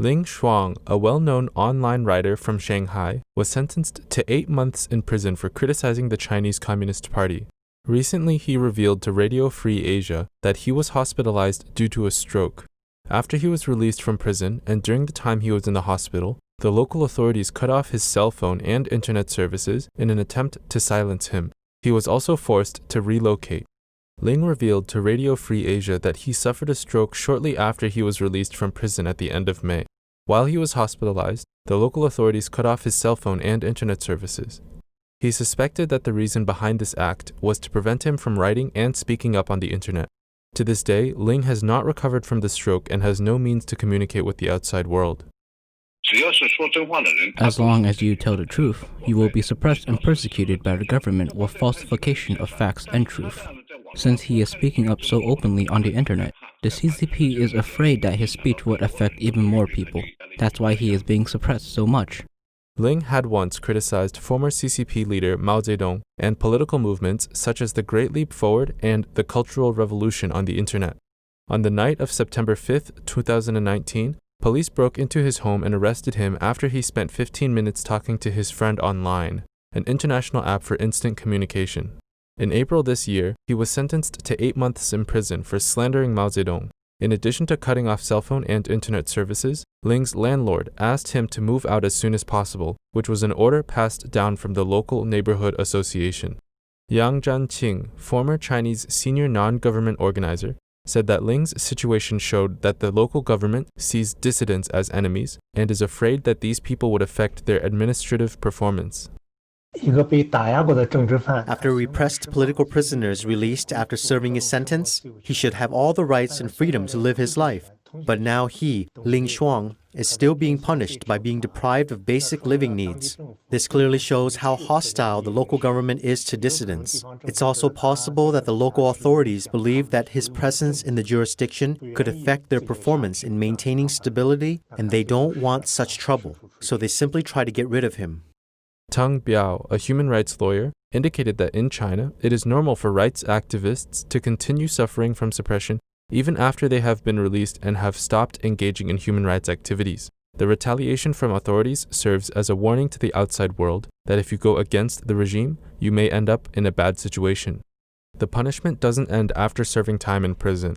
Ling Shuang, a well-known online writer from Shanghai, was sentenced to 8 months in prison for criticizing the Chinese Communist Party. Recently, he revealed to Radio Free Asia that he was hospitalized due to a stroke. After he was released from prison and during the time he was in the hospital, the local authorities cut off his cell phone and internet services in an attempt to silence him. He was also forced to relocate. Ling revealed to Radio Free Asia that he suffered a stroke shortly after he was released from prison at the end of May. While he was hospitalized, the local authorities cut off his cell phone and internet services. He suspected that the reason behind this act was to prevent him from writing and speaking up on the internet. To this day, Ling has not recovered from the stroke and has no means to communicate with the outside world. As long as you tell the truth, you will be suppressed and persecuted by the government with falsification of facts and truth. Since he is speaking up so openly on the internet, the CCP is afraid that his speech would affect even more people. That's why he is being suppressed so much. Ling had once criticized former CCP leader Mao Zedong and political movements such as the Great Leap Forward and the Cultural Revolution on the internet. On the night of September 5, 2019, police broke into his home and arrested him after he spent 15 minutes talking to his friend online, an international app for instant communication. In April this year, he was sentenced to 8 months in prison for slandering Mao Zedong. In addition to cutting off cell phone and internet services, Ling's landlord asked him to move out as soon as possible, which was an order passed down from the local neighborhood association. Yang Zhanqing, former Chinese senior non-government organizer, said that Ling's situation showed that the local government sees dissidents as enemies and is afraid that these people would affect their administrative performance. After repressed political prisoners released after serving his sentence, he should have all the rights and freedom to live his life. But now he, Ling Shuang, is still being punished by being deprived of basic living needs. This clearly shows how hostile the local government is to dissidents. It's also possible that the local authorities believe that his presence in the jurisdiction could affect their performance in maintaining stability, and they don't want such trouble, so they simply try to get rid of him. Teng Biao, a human rights lawyer, indicated that in China, it is normal for rights activists to continue suffering from suppression even after they have been released and have stopped engaging in human rights activities. The retaliation from authorities serves as a warning to the outside world that if you go against the regime, you may end up in a bad situation. The punishment doesn't end after serving time in prison.